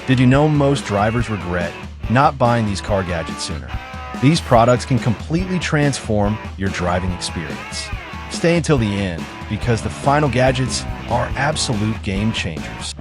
Did you know most drivers regret not buying these car gadgets sooner? These products can completely transform your driving experience. Stay until the end, because the final gadgets are absolute game changers.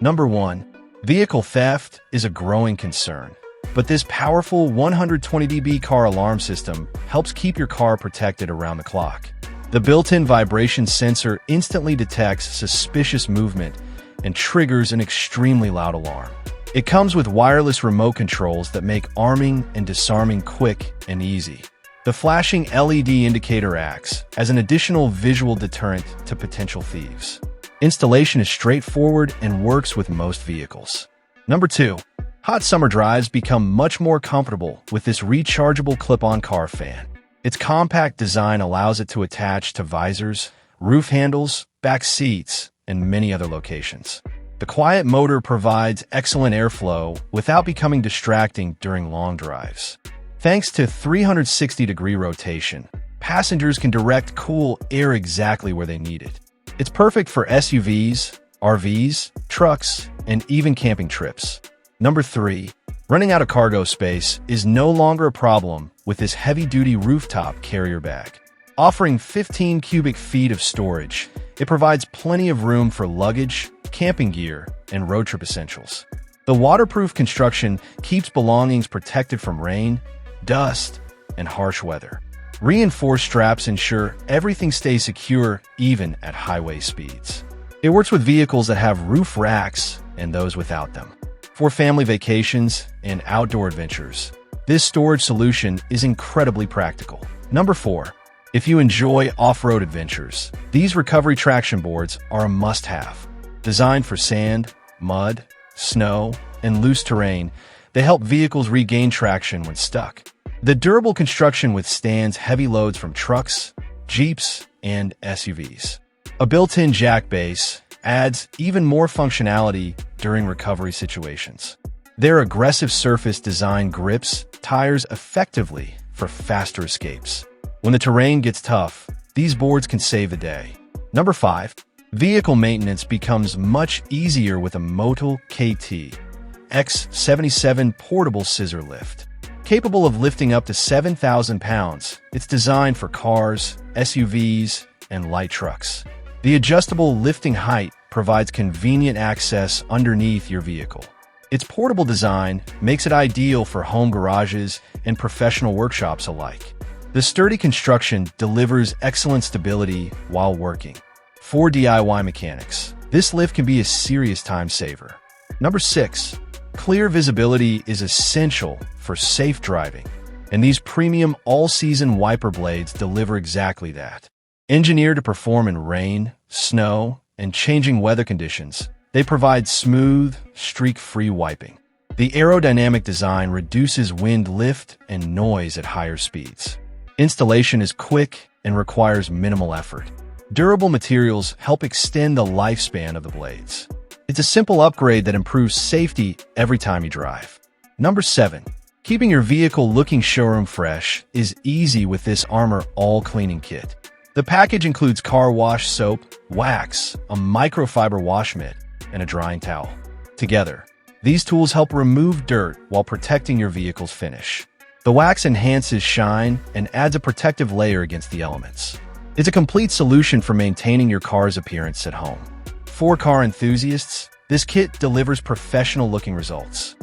Number 1. Vehicle theft is a growing concern, but this powerful 120 dB car alarm system helps keep your car protected around the clock. The built-in vibration sensor instantly detects suspicious movement and triggers an extremely loud alarm. It comes with wireless remote controls that make arming and disarming quick and easy. The flashing LED indicator acts as an additional visual deterrent to potential thieves. Installation is straightforward and works with most vehicles. Number 2. Hot summer drives become much more comfortable with this rechargeable clip-on car fan. Its compact design allows it to attach to visors, roof handles, back seats, and many other locations. The quiet motor provides excellent airflow without becoming distracting during long drives. Thanks to 360-degree rotation, passengers can direct cool air exactly where they need it. It's perfect for SUVs, RVs, trucks, and even camping trips. Number 3. Running out of cargo space is no longer a problem with this heavy-duty rooftop carrier bag. Offering 15 cubic feet of storage, it provides plenty of room for luggage, camping gear, and road trip essentials. The waterproof construction keeps belongings protected from rain, dust, and harsh weather. Reinforced straps ensure everything stays secure even at highway speeds. It works with vehicles that have roof racks and those without them. For family vacations and outdoor adventures, this storage solution is incredibly practical. Number 4. If you enjoy off-road adventures, these recovery traction boards are a must-have. Designed for sand, mud, snow, and loose terrain, they help vehicles regain traction when stuck. The durable construction withstands heavy loads from trucks, Jeeps, and SUVs. A built-in jack base adds even more functionality during recovery situations. Their aggressive surface design grips tires effectively for faster escapes. When the terrain gets tough, these boards can save the day. Number 5. Vehicle maintenance becomes much easier with a MOTOOL KT X77 portable scissor lift. Capable of lifting up to 7,000 pounds, it's designed for cars, SUVs, and light trucks. The adjustable lifting height provides convenient access underneath your vehicle. Its portable design makes it ideal for home garages and professional workshops alike. The sturdy construction delivers excellent stability while working. For DIY mechanics, this lift can be a serious time saver. Number 6. Clear visibility is essential for safe driving, and these premium all-season wiper blades deliver exactly that. Engineered to perform in rain, snow, and changing weather conditions, they provide smooth, streak-free wiping. The aerodynamic design reduces wind lift and noise at higher speeds. Installation is quick and requires minimal effort. Durable materials help extend the lifespan of the blades. It's a simple upgrade that improves safety every time you drive. Number 7. Keeping your vehicle looking showroom fresh is easy with this Armor All Cleaning Kit. The package includes car wash soap, wax, a microfiber wash mitt, and a drying towel. Together, these tools help remove dirt while protecting your vehicle's finish. The wax enhances shine and adds a protective layer against the elements. It's a complete solution for maintaining your car's appearance at home. For car enthusiasts, this kit delivers professional-looking results.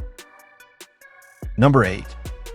Number 8.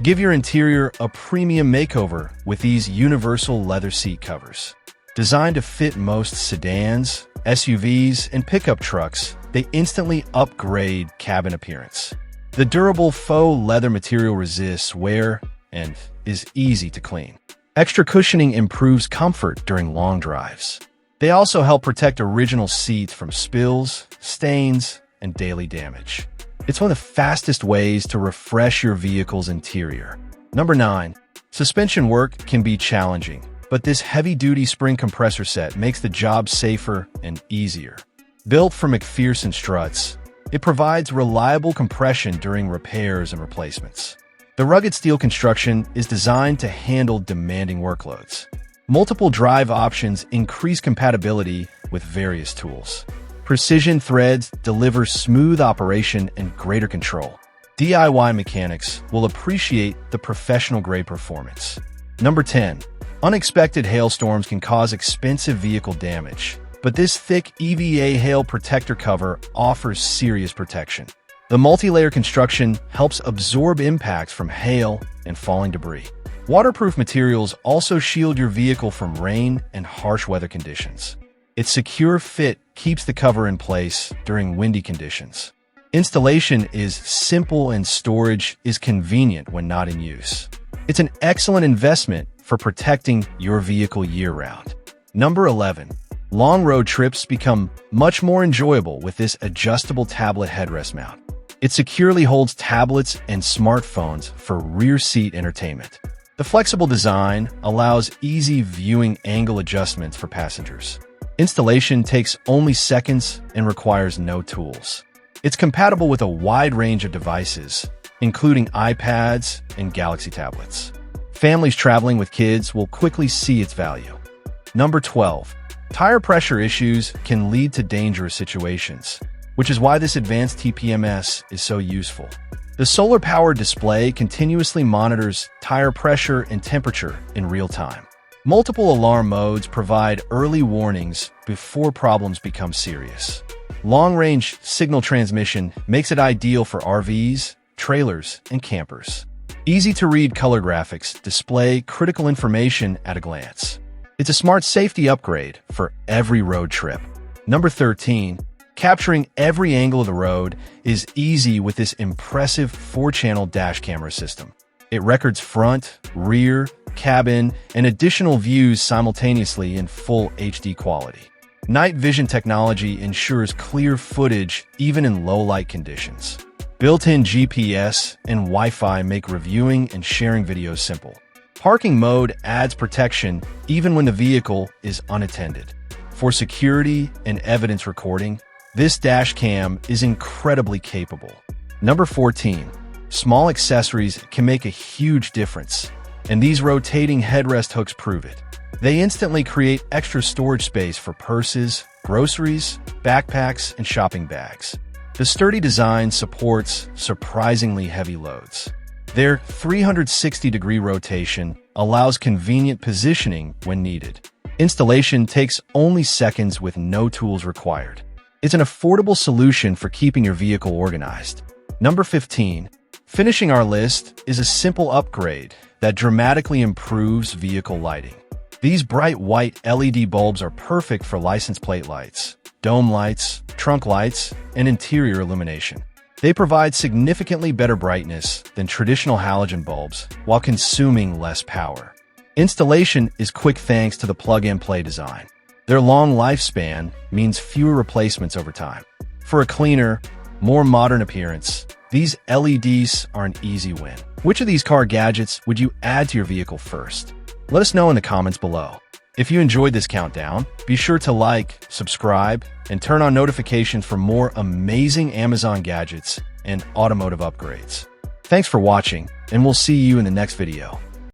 Give your interior a premium makeover with these universal leather seat covers. Designed to fit most sedans, SUVs, and pickup trucks, they instantly upgrade cabin appearance. The durable faux leather material resists wear and is easy to clean. Extra cushioning improves comfort during long drives. They also help protect original seats from spills, stains, and daily damage. It's one of the fastest ways to refresh your vehicle's interior. Number 9. Suspension work can be challenging, but this heavy-duty spring compressor set makes the job safer and easier. Built for McPherson struts, it provides reliable compression during repairs and replacements. The rugged steel construction is designed to handle demanding workloads. Multiple drive options increase compatibility with various tools. Precision threads deliver smooth operation and greater control. DIY mechanics will appreciate the professional-grade performance. Number 10. Unexpected hailstorms can cause expensive vehicle damage, but this thick EVA hail protector cover offers serious protection. The multi-layer construction helps absorb impacts from hail and falling debris. Waterproof materials also shield your vehicle from rain and harsh weather conditions. Its secure fit keeps the cover in place during windy conditions. Installation is simple and storage is convenient when not in use. It's an excellent investment for protecting your vehicle year-round. Number 11. Long road trips become much more enjoyable with this adjustable tablet headrest mount. It securely holds tablets and smartphones for rear seat entertainment. The flexible design allows easy viewing angle adjustments for passengers. Installation takes only seconds and requires no tools. It's compatible with a wide range of devices, including iPads and Galaxy tablets. Families traveling with kids will quickly see its value. Number 12. Tire pressure issues can lead to dangerous situations, which is why this advanced TPMS is so useful. The solar-powered display continuously monitors tire pressure and temperature in real time. Multiple alarm modes provide early warnings before problems become serious. Long-range signal transmission makes it ideal for RVs, trailers, and campers. Easy-to-read color graphics display critical information at a glance. It's a smart safety upgrade for every road trip. Number 13. Capturing every angle of the road is easy with this impressive 4-channel dash camera system. It records front, rear, cabin, and additional views simultaneously in full HD quality. Night vision technology ensures clear footage even in low-light conditions. Built-in GPS and Wi-Fi make reviewing and sharing videos simple. Parking mode adds protection even when the vehicle is unattended. For security and evidence recording, this dash cam is incredibly capable. Number 14. Small accessories can make a huge difference, and these rotating headrest hooks prove it. They instantly create extra storage space for purses, groceries, backpacks, and shopping bags. The sturdy design supports surprisingly heavy loads. Their 360-degree rotation allows convenient positioning when needed. Installation takes only seconds with no tools required. It's an affordable solution for keeping your vehicle organized. Number 15. Finishing our list is a simple upgrade that dramatically improves vehicle lighting. These bright white LED bulbs are perfect for license plate lights, dome lights, trunk lights, and interior illumination. They provide significantly better brightness than traditional halogen bulbs while consuming less power. Installation is quick thanks to the plug-and-play design. Their long lifespan means fewer replacements over time. For a cleaner, more modern appearance, these LEDs are an easy win. Which of these car gadgets would you add to your vehicle first? Let us know in the comments below. If you enjoyed this countdown, be sure to like, subscribe, and turn on notifications for more amazing Amazon gadgets and automotive upgrades. Thanks for watching, and we'll see you in the next video.